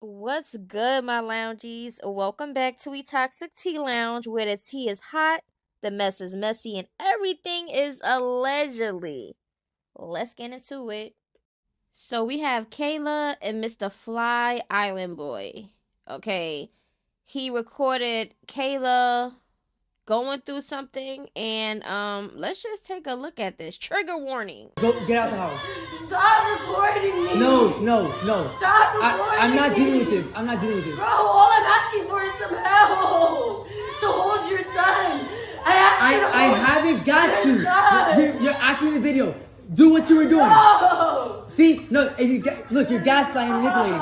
What's good, my loungies? Welcome back to We Toxic Tea Lounge, where the tea is hot, the mess is messy, and everything is allegedly. Let's get into it. So we have Kayla and Mr. Fly Island Boy. Okay, he recorded Kayla going through something, and let's just take a look at this. Trigger warning. Go get out the house. Stop recording me. No. Stop recording I'm not me. dealing with this. I'm not dealing with this. Bro, all I'm asking for is some help to hold your son. I haven't got to. You're acting in the video. Do what you were doing. No. See? No, if you look, you're gaslighting, manipulating.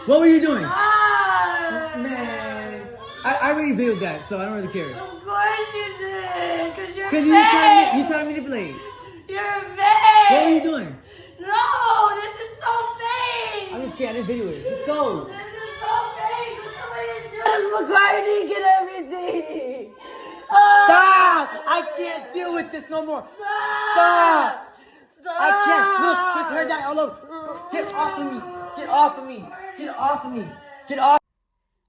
What were you doing? Stop. Man, I already videoed that, so I don't really care. Of course you did, because you're Because fake. you trying to manipulate. You're fake. What were you doing? No, this is so fake. I'm just scared. I didn't video it. Just go. This is so fake. Look at what you're doing. McCartney, get everything. Stop! I can't deal with this no more. Stop! I can't. Look, his hair down all over. Get off of me. Get off of me. Get off of me. Get off.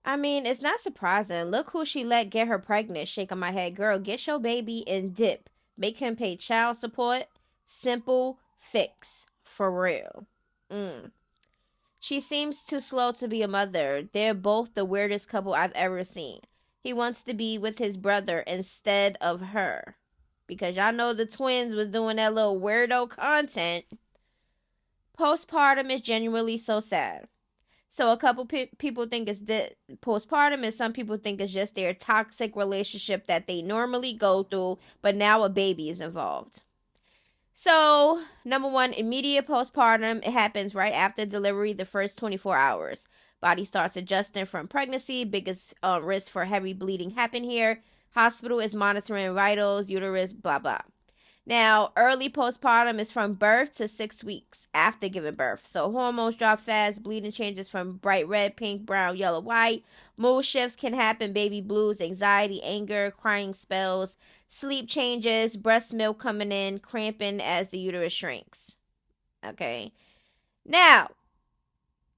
I mean, it's not surprising. Look who she let get her pregnant. Shaking my head. Girl, get your baby and dip. Make him pay child support. Simple fix. For real. She seems too slow to be a mother. They're both the weirdest couple I've ever seen. He wants to be with his brother instead of her. Because y'all know the twins was doing that little weirdo content. Postpartum is genuinely so sad. So a couple people think it's postpartum, and some people think it's just their toxic relationship that they normally go through, but now a baby is involved. So, number one, immediate postpartum. It happens right after delivery, the first 24 hours. Body starts adjusting from pregnancy. Biggest risk for heavy bleeding happen here. Hospital is monitoring vitals, uterus, blah, blah. Now, early postpartum is from birth to 6 weeks after giving birth. So hormones drop fast, bleeding changes from bright red, pink, brown, yellow, white. Mood shifts can happen, baby blues, anxiety, anger, crying spells, sleep changes, breast milk coming in, cramping as the uterus shrinks. Okay. Now,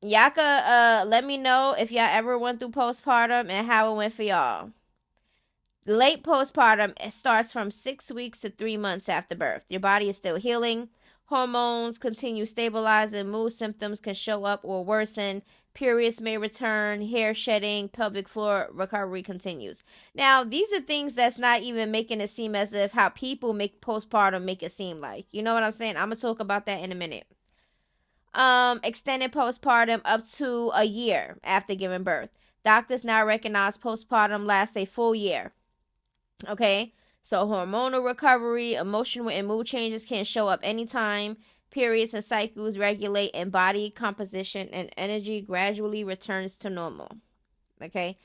y'all could let me know if y'all ever went through postpartum and how it went for y'all. Late postpartum starts from 6 weeks to 3 months after birth. Your body is still healing. Hormones continue stabilizing. Mood symptoms can show up or worsen. Periods may return. Hair shedding. Pelvic floor recovery continues. Now, these are things that's not even making it seem as if how people make postpartum make it seem like. You know what I'm saying? I'm going to talk about that in a minute. Extended postpartum up to a year after giving birth. Doctors now recognize postpartum lasts a full year. Okay, so hormonal recovery, emotional and mood changes can show up anytime. Periods and cycles regulate, and body composition and energy gradually returns to normal. Okay,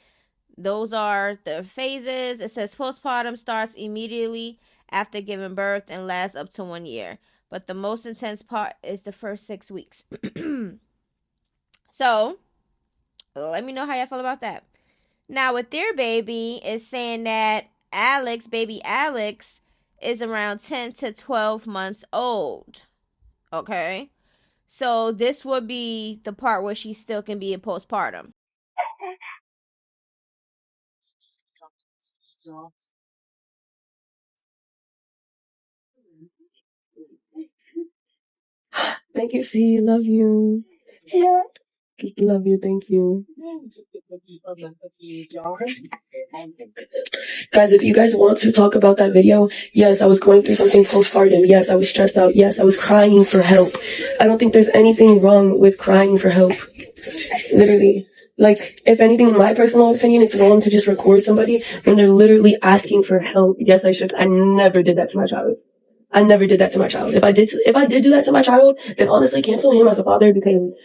those are the phases. It says postpartum starts immediately after giving birth and lasts up to 1 year. But the most intense part is the first 6 weeks. So, let me know how y'all feel about that. Now, with their baby, it's saying that baby Alex, is around 10 to 12 months old. Okay? So this would be the part where she still can be in postpartum. Thank you, C. Love you. Love you. Thank you. Guys, if you guys want to talk about that video, yes, I was going through something postpartum. Yes, I was stressed out. Yes, I was crying for help. I don't think there's anything wrong with crying for help. Literally. Like, if anything, in my personal opinion, it's wrong to just record somebody when they're literally asking for help. Yes, I should. I never did that to my child. I never did that to my child. If I did do that to my child, then honestly cancel him as a father, because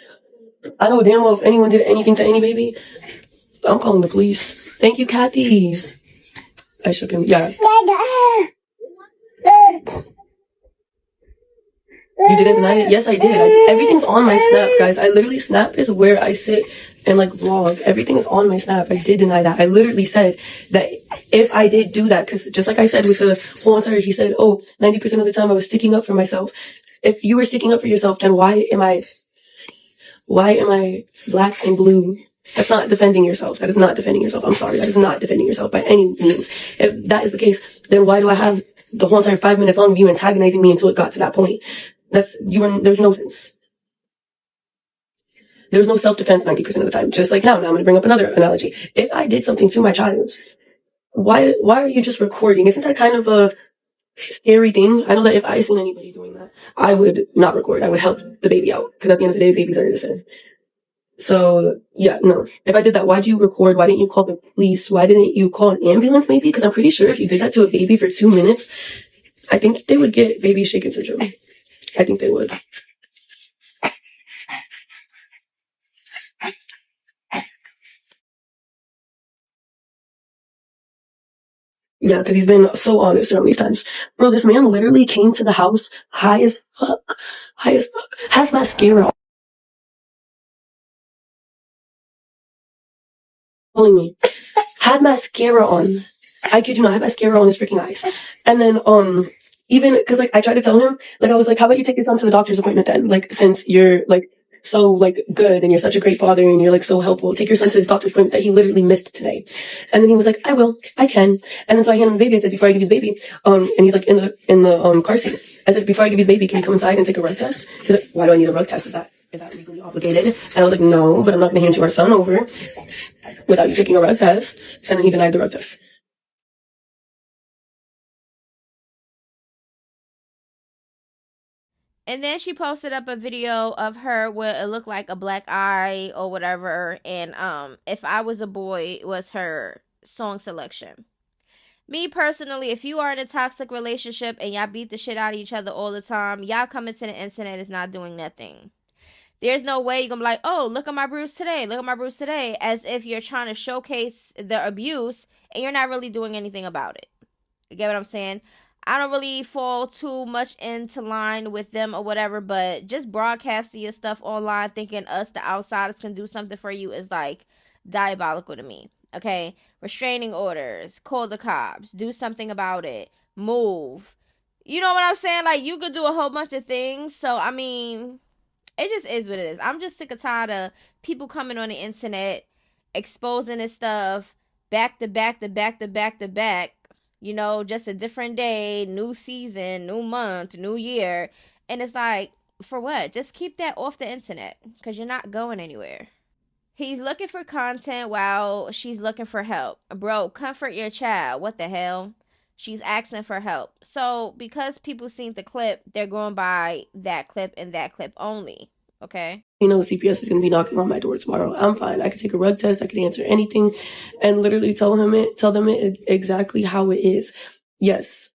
I know damn well if anyone did anything to any baby, I'm calling the police. Thank you, Kathy. I shook him. Yeah. You didn't deny it? Yes, I did. Everything's on my Snap, guys. I literally, Snap is where I sit and like vlog. Everything is on my Snap. I did deny that. I literally said that if I did do that, because just like I said with the whole entire, he said, oh, 90% of the time I was sticking up for myself. If you were sticking up for yourself, then why Why am I black and blue? That's not defending yourself. That is not defending yourself. I'm sorry. That is not defending yourself by any means. If that is the case, then why do I have the whole entire 5 minutes long of you antagonizing me until it got to that point? There's no sense. There's no self-defense 90% of the time. Just like now I'm going to bring up another analogy. If I did something to my child, why are you just recording? Isn't that kind of a scary thing? I know that if I seen anybody doing that, I would not record. I would help the baby out. Because at the end of the day, babies are innocent. So, yeah, no. If I did that, why'd you record? Why didn't you call the police? Why didn't you call an ambulance maybe? Because I'm pretty sure if you did that to a baby for 2 minutes, I think they would get baby shaken syndrome. I think they would. Yeah, because he's been so honest around these times. Bro, this man literally came to the house high as fuck. High as fuck. Has mascara calling me. Had mascara on. I kid you not, had mascara on his freaking eyes. And then, even, cause like, I tried to tell him, like, I was like, how about you take this on to the doctor's appointment then? Like, since you're, like, so, like, good and you're such a great father and you're, like, so helpful, take your son to his doctor's appointment that he literally missed today. And then he was like, I will, I can. And then so I handed him the baby. I said, before I give you the baby, and he's like, in the car seat. I said, before I give you the baby, can you come inside and take a rug test? He's like, why do I need a rug test? Is that legally obligated? And I was like, no, but I'm not gonna hand you our son over without you taking a rug test. And then he denied the rug test. And then she posted up a video of her where it looked like a black eye or whatever. And If I Was a Boy was her song selection. Me personally, if you are in a toxic relationship and y'all beat the shit out of each other all the time, y'all coming to the internet is not doing nothing. There's no way you're gonna be like, oh, look at my bruise today, look at my bruise today, as if you're trying to showcase the abuse and you're not really doing anything about it. You get what I'm saying? I don't really fall too much into line with them or whatever, but just broadcasting your stuff online thinking us, the outsiders, can do something for you is like diabolical to me. Okay? Restraining orders, call the cops, do something about it, move. You know what I'm saying? Like, you could do a whole bunch of things. So, I mean, it just is what it is. I'm just sick of tired of people coming on the internet, exposing this stuff, back to back to back to back to back. You know, just a different day, new season, new month, new year. And it's like, for what? Just keep that off the internet because you're not going anywhere. He's looking for content while she's looking for help. Bro, comfort your child. What the hell? She's asking for help. So, because people seen the clip, they're going by that clip and that clip only. Okay? You know, CPS is going to be knocking on my door tomorrow. I'm fine. I could take a rug test. I could answer anything and literally tell them it exactly how it is. Yes,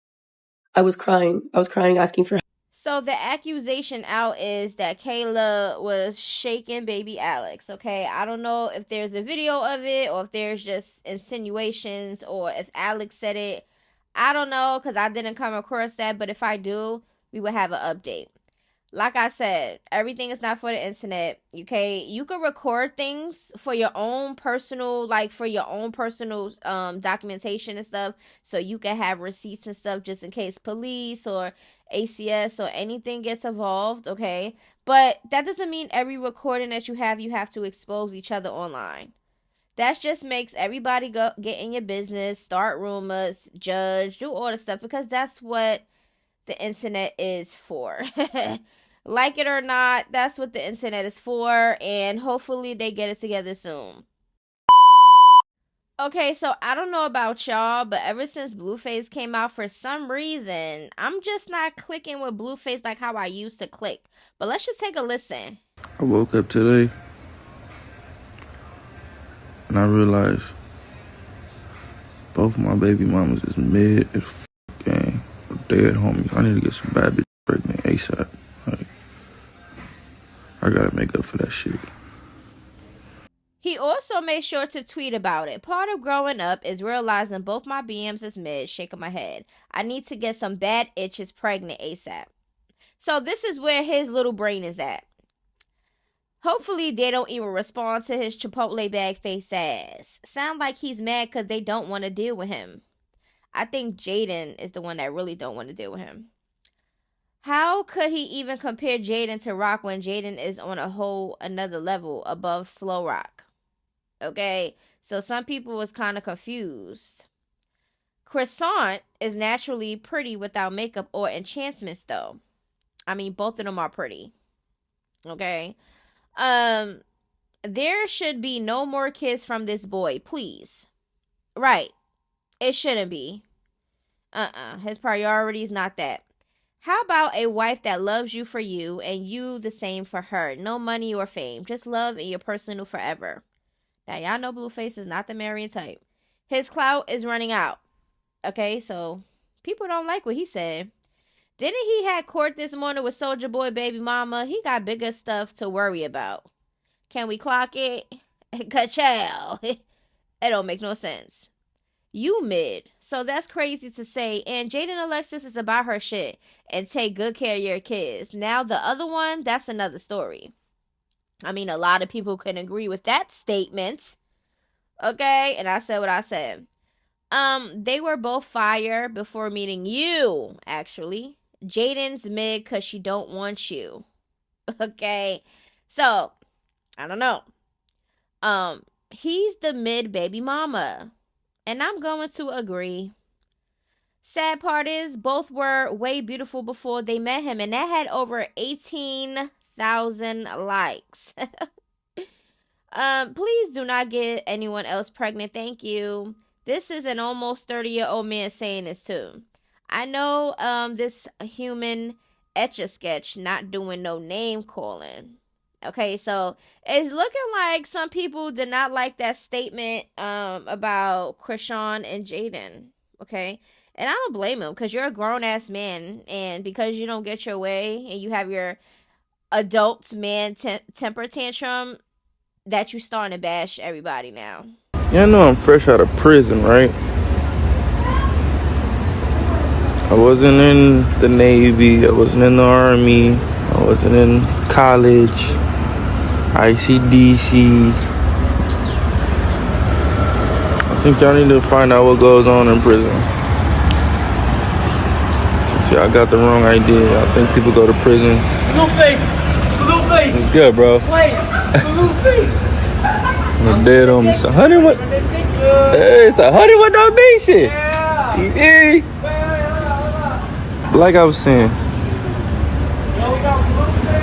I was crying, asking for help. So the accusation out is that Kayla was shaking baby Alex, okay? I don't know if there's a video of it or if there's just insinuations or if Alex said it. I don't know because I didn't come across that, but if I do, we will have an update. Like I said, everything is not for the internet, okay? You can record things for your own personal, documentation and stuff, so you can have receipts and stuff just in case police or ACS or anything gets involved, okay? But that doesn't mean every recording that you have to expose each other online. That just makes everybody get in your business, start rumors, judge, do all the stuff, because that's what the internet is for. Like it or not, that's what the internet is for, and hopefully they get it together soon. Okay, so I don't know about y'all, but ever since Blueface came out, for some reason, I'm just not clicking with Blueface like how I used to click. But let's just take a listen. I woke up today and I realized both of my baby mamas is mid as f*** gang. Dead homies. I need to get some bad bitch pregnant ASAP. Like, I gotta make up for that shit. He also made sure to tweet about it. Part of growing up is realizing both my BMs is mid, shaking my head. I need to get some bad itches pregnant ASAP. So this is where his little brain is at. Hopefully they don't even respond to his Chipotle bag face ass. Sound like he's mad because they don't want to deal with him. I think Jaidyn is the one that really don't want to deal with him. How could he even compare Jaidyn to Rock when Jaidyn is on a whole another level above Slow Rock? Okay, so some people was kind of confused. Chrisean is naturally pretty without makeup or enhancements, though. I mean, both of them are pretty. Okay. There should be no more kids from this boy, please. Right. It shouldn't be. His priority is not that. How about a wife that loves you for you and you the same for her? No money or fame. Just love and your personal forever. Now, y'all know Blueface is not the marrying type. His clout is running out. Okay, so people don't like what he said. Didn't he have court this morning with Soulja Boy baby mama? He got bigger stuff to worry about. Can we clock it? Ka-chow. It don't make no sense. You mid. So that's crazy to say. And Jaidyn Alexis is about her shit and take good care of your kids. Now the other one, that's another story. I mean, a lot of people can agree with that statement. Okay, and I said what I said. They were both fire before meeting you, actually. Jaidyn's mid because she don't want you. Okay, so I don't know. He's the mid baby mama. And I'm going to agree. Sad part is both were way beautiful before they met him. And that had over 18,000 likes. Please do not get anyone else pregnant. Thank you. This is an almost 30-year-old man saying this too. I know this human Etch-a-Sketch not doing no name calling. Okay, so it's looking like some people did not like that statement about Chrisean and Jaidyn. Okay, and I don't blame him because you're a grown ass man, and because you don't get your way and you have your adult man temper tantrum, that you starting to bash everybody now. Yeah, I know I'm fresh out of prison, right? I wasn't in the Navy. I wasn't in the Army. I wasn't in college. ICDC. I think y'all need to find out what goes on in prison. See, I got the wrong idea. I think people go to prison. Blueface! It's good, bro. Wait! Blueface! I'm dead on me. It's 100 with... Hey, it's 100 with no basic. Yeah. Like I was saying.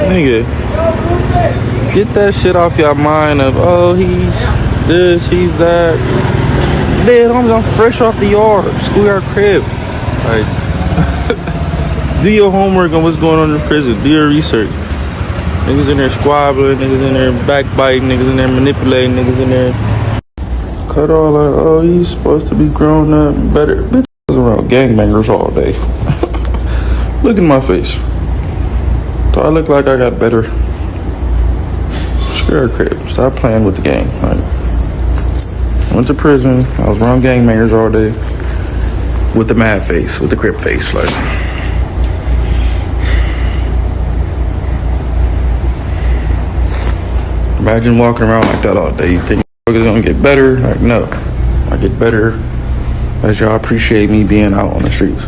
Nigga. Get that shit off your mind of, oh, he's this, he's that. Dead homies, I'm fresh off the yard, schoolyard crib. Like, do your homework on what's going on in prison. Do your research. Niggas in there squabbling, niggas in there backbiting, niggas in there manipulating, niggas in there. Cut all that, oh, he's supposed to be grown up better. Bitch, I was around gangbangers all day. Look in my face. Do I look like I got better? Crib. Stop playing with the game. Like, went to prison. I was around gangbangers all day with the mad face, with the crib face. Like, imagine walking around like that all day. You think it's gonna get better? Like, no. I get better as y'all appreciate me being out on the streets.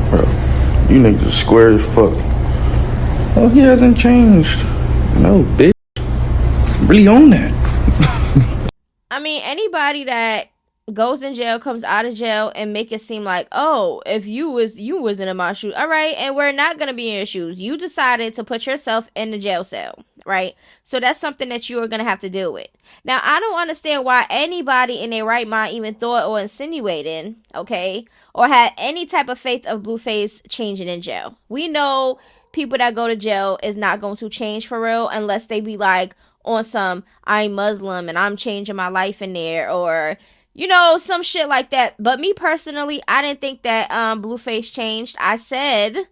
Bro, you niggas are square as fuck. Oh, he hasn't changed. No, bitch. Really own that. I mean, anybody that goes in jail, comes out of jail, and make it seem like, oh, if you wasn't in my shoes. All right, and we're not going to be in your shoes. You decided to put yourself in the jail cell, right? So that's something that you are going to have to deal with. Now, I don't understand why anybody in their right mind even thought or insinuated, okay, or had any type of faith of Blueface changing in jail. We know people that go to jail is not going to change for real unless they be like on some, I'm Muslim and I'm changing my life in there, or you know, some shit like that. But me personally, I didn't think that Blueface changed. I said,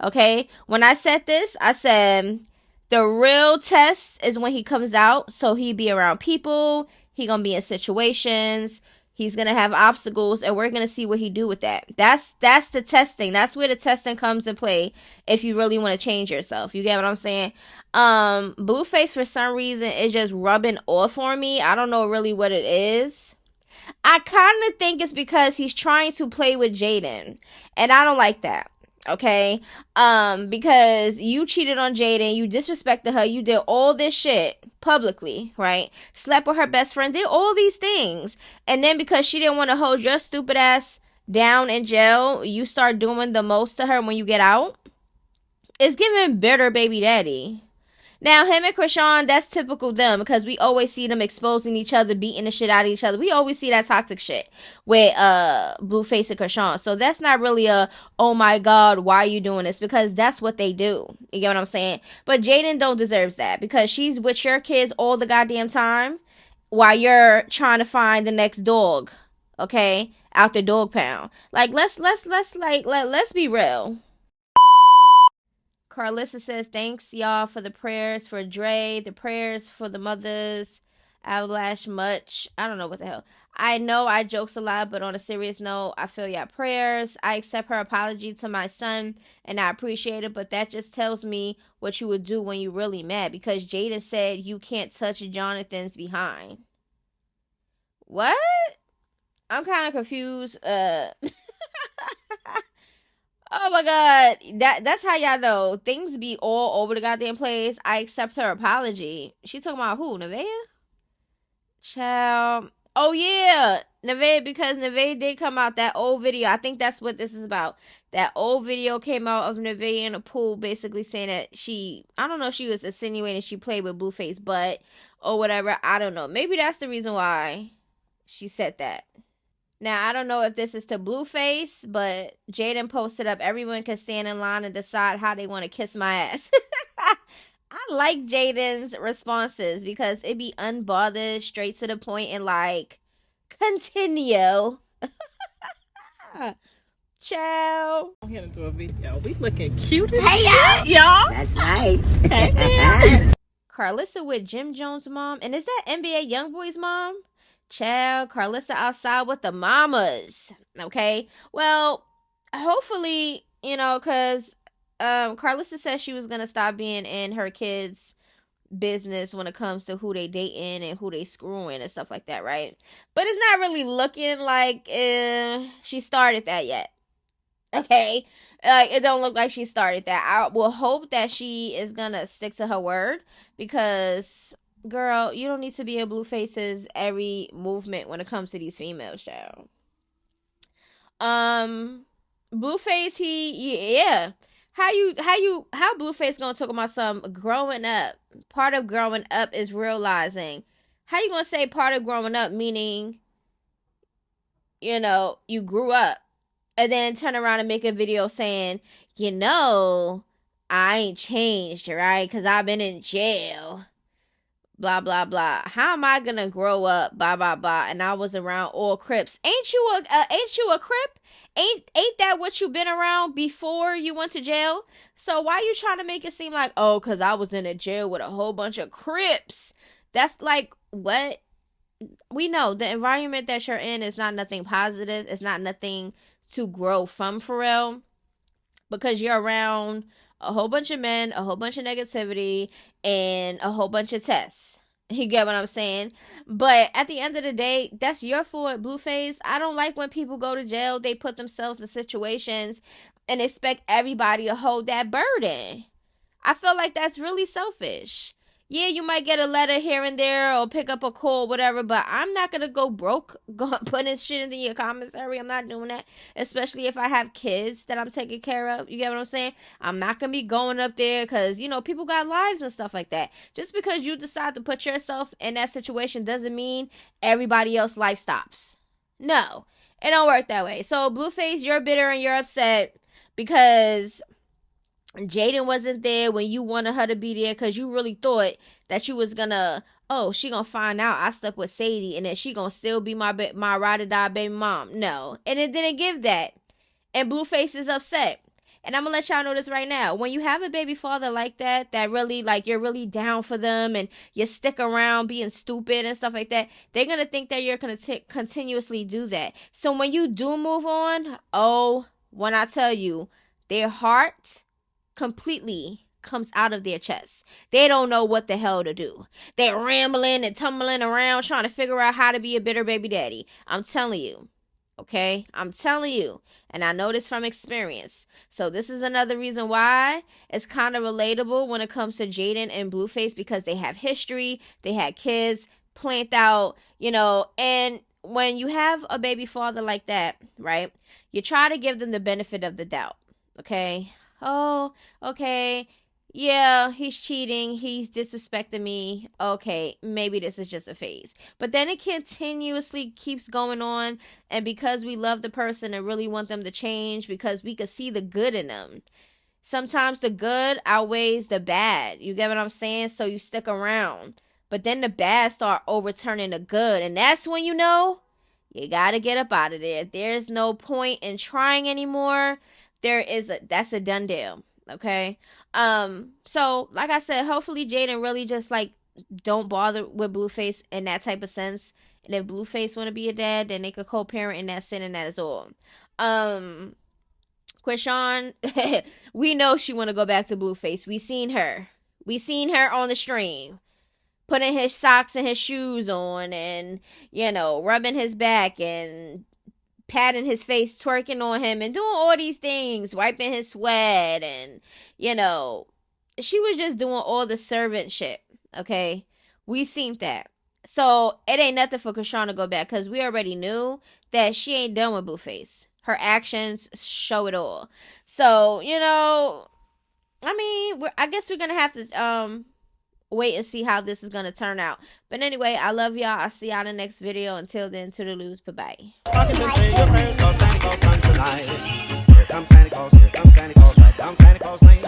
okay, when I said this, I said the real test is when he comes out, so he be around people, he gonna be in situations, he's gonna have obstacles, and we're gonna see what he do with that. That's the testing. That's where the testing comes into play if you really want to change yourself. You get what I'm saying? Blueface for some reason is just rubbing off on me. I don't know really what it is. I kind of think it's because he's trying to play with Jaidyn, and I don't like that. Okay, because you cheated on Jaidyn, you disrespected her, you did all this shit publicly, right? Slept with her best friend, did all these things, and then because she didn't want to hold your stupid ass down in jail, you start doing the most to her when you get out. It's giving bitter baby daddy. Now, him and Chrisean, that's typical them, because we always see them exposing each other, beating the shit out of each other. We always see that toxic shit with Blueface and Chrisean. So that's not really a, oh my god, why are you doing this? Because that's what they do. You get what I'm saying? But Jaidyn don't deserve that, because she's with your kids all the goddamn time while you're trying to find the next dog, okay, out the dog pound. Like, let's be real. Karlissa says, thanks y'all for the prayers for Dre, the prayers for the mothers, Avlash much. I don't know what the hell. I know I jokes a lot, but on a serious note, I feel y'all prayers. I accept her apology to my son, and I appreciate it, but that just tells me what you would do when you really mad, because Jaidyn said you can't touch Jonathan's behind. What? I'm kind of confused. Oh my god, that's how y'all know things be all over the goddamn place. I accept her apology. She talking about who? Nevaeh? Child. Oh yeah, Nevaeh, because Nevaeh did come out that old video. I think that's what this is about. That old video came out of Nevaeh in a pool, basically saying that I don't know if she was insinuating she played with Blueface butt or whatever. I don't know. Maybe that's the reason why she said that. Now, I don't know if this is to Blueface, but Jaidyn posted up, everyone can stand in line and decide how they want to kiss my ass. I like Jaidyn's responses because it be unbothered, straight to the point, and like, continue. Ciao. I'm here to do a video. We looking cute as Hey, shit, y'all. That's right. Hey, man. Karlissa with Jim Jones' mom. And is that NBA Youngboy's mom? Child, Karlissa outside with the mamas. Okay. Well, hopefully, because Karlissa said she was going to stop being in her kids' business when it comes to who they dating and who they screwing and stuff like that, right? But it's not really looking like she started that yet. Okay. It don't look like she started that. I will hope that she is going to stick to her word, because girl, you don't need to be in Blueface's every movement when it comes to these females, child. Blueface, how Blueface gonna talk about some growing up? Part of growing up is realizing. How you gonna say part of growing up, meaning, you grew up, and then turn around and make a video saying, I ain't changed, right? Because I've been in jail. Blah blah blah. How am I gonna grow up? Blah blah blah. And I was around all Crips. Ain't you a Crip? Ain't that what you been around before you went to jail? So why you trying to make it seem like, oh, cause I was in a jail with a whole bunch of Crips? That's like, what? We know the environment that you're in is not nothing positive. It's not nothing to grow from, for real, because you're around a whole bunch of men, a whole bunch of negativity, and a whole bunch of tests. You get what I'm saying? But at the end of the day, that's your fault, Blueface. I don't like when people go to jail, they put themselves in situations and expect everybody to hold that burden. I feel like that's really selfish. Yeah, you might get a letter here and there or pick up a call, whatever, but I'm not going to go broke putting shit into your commissary. I'm not doing that, especially if I have kids that I'm taking care of. You get what I'm saying? I'm not going to be going up there because, people got lives and stuff like that. Just because you decide to put yourself in that situation doesn't mean everybody else's life stops. No, it don't work that way. So, Blueface, you're bitter and you're upset because Jaidyn wasn't there when you wanted her to be there, because you really thought that you was gonna, she gonna find out I slept with Sadie and then she gonna still be my ride or die baby mom. No, and it didn't give that, and Blueface is upset. And I'm gonna let y'all know this right now. When you have a baby father like that really, like, you're really down for them and you stick around being stupid and stuff like that, they're gonna think that you're gonna continuously do that. So when you do move on, when I tell you, their heart completely comes out of their chest. They don't know what the hell to do. They're rambling and tumbling around trying to figure out how to be a bitter baby daddy. I'm telling you, Okay, I'm telling you, and I know this from experience. So this is another reason why it's kind of relatable when it comes to Jaidyn and Blueface, because they have history, they had kids planned out, you know, and when you have a baby father like that, right, you try to give them the benefit of the doubt. Okay, oh, okay, yeah, he's cheating, he's disrespecting me, okay, maybe this is just a phase. But then it continuously keeps going on, and because we love the person and really want them to change, because we could see the good in them, sometimes the good outweighs the bad. You get what I'm saying? So you stick around. But then the bad start overturning the good, and that's when you know you gotta get up out of there. There's no point in trying anymore. That's a done deal. Okay. So like I said, hopefully Jaidyn really just like don't bother with Blueface in that type of sense. And if Blueface want to be a dad, then they could co-parent in that sin, and that is all. Chrisean, we know she want to go back to Blueface. We seen her on the stream, putting his socks and his shoes on, and, you know, rubbing his back and patting his face, twerking on him, and doing all these things, wiping his sweat, and, you know, she was just doing all the servant shit, okay? We seen that. So it ain't nothing for Chrisean to go back, because we already knew that she ain't done with Blueface. Her actions show it all. So, you know, I mean, I guess we're going to have to wait and see how this is going to turn out. But anyway, I love y'all. I'll see y'all in the next video. Until then, toodaloos. Bye-bye. Here comes Santa Claus, here comes Santa Claus, right down Santa Claus Lane.